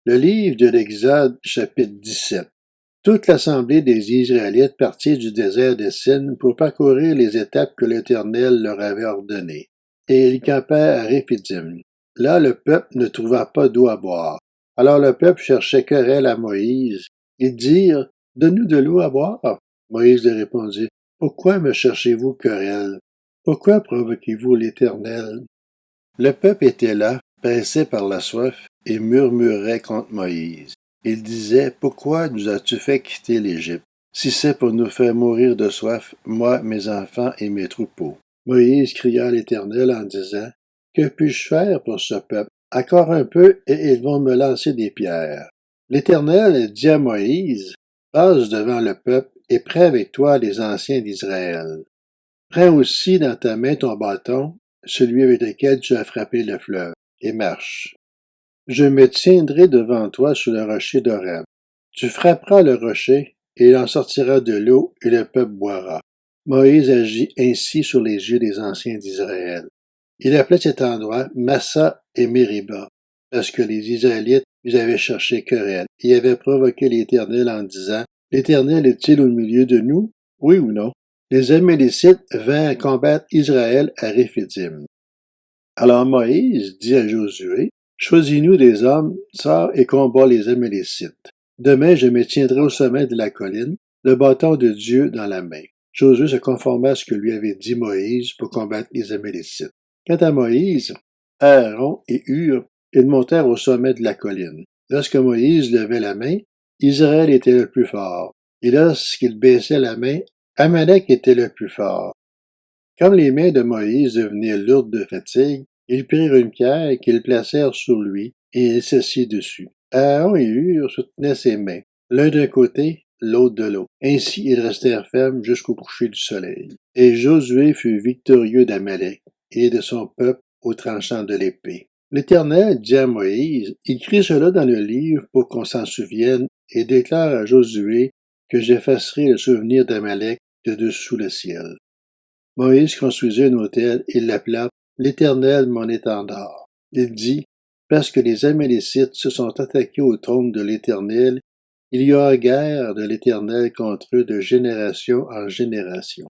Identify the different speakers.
Speaker 1: Le livre de l'Exode, chapitre 17. Toute l'assemblée des Israélites partit du désert de Sin pour parcourir les étapes que l'Éternel leur avait ordonnées. Et ils campèrent à Réphidim. Là, le peuple ne trouva pas d'eau à boire. Alors le peuple cherchait querelle à Moïse. Ils dirent, donne-nous de l'eau à boire. Moïse leur répondit, pourquoi me cherchez-vous querelle? Pourquoi provoquez-vous l'Éternel? Le peuple était là, pressé par la soif, et murmurait contre Moïse. Il disait, pourquoi nous as-tu fait quitter l'Égypte? Si c'est pour nous faire mourir de soif, moi, mes enfants et mes troupeaux. Moïse cria à l'Éternel en disant, que puis-je faire pour ce peuple? Encore un peu, et ils vont me lancer des pierres. L'Éternel dit à Moïse, passe devant le peuple et prends avec toi les anciens d'Israël. Prends aussi dans ta main ton bâton, celui avec lequel tu as frappé le fleuve, et marche. Je me tiendrai devant toi sur le rocher d'Horeb. Tu frapperas le rocher, et il en sortira de l'eau, et le peuple boira. Moïse agit ainsi sur les yeux des anciens d'Israël. Il appelait cet endroit Massa et Mériba, parce que les Israélites ils avaient cherché querelle, et avaient provoqué l'Éternel en disant, l'Éternel est-il au milieu de nous? Oui ou non? Les Amélécites vinrent combattre Israël à Réphidim. Alors Moïse dit à Josué, choisis-nous des hommes, sors et combat les Amélécites. Demain je me tiendrai au sommet de la colline, le bâton de Dieu dans la main. Josué se conforma à ce que lui avait dit Moïse pour combattre les Amélécites. Quant à Moïse, Aaron et Hur, ils montèrent au sommet de la colline. Lorsque Moïse levait la main, Israël était le plus fort, et lorsqu'il baissait la main, Amalek était le plus fort. Comme les mains de Moïse devenaient lourdes de fatigue, ils prirent une pierre qu'ils placèrent sur lui, et il s'assit dessus. Aaron et Hur soutenaient ses mains, l'un d'un côté, l'autre de l'autre. Ainsi ils restèrent fermes jusqu'au coucher du soleil. Et Josué fut victorieux d'Amalek et de son peuple au tranchant de l'épée. L'Éternel dit à Moïse, écris cela dans le livre pour qu'on s'en souvienne, et déclare à Josué que j'effacerai le souvenir d'Amalek de dessous le ciel. Moïse construisit un autel et l'appela l'Éternel mon étendard. Il dit, parce que les Amélécites se sont attaqués au trône de l'Éternel, il y aura guerre de l'Éternel contre eux de génération en génération.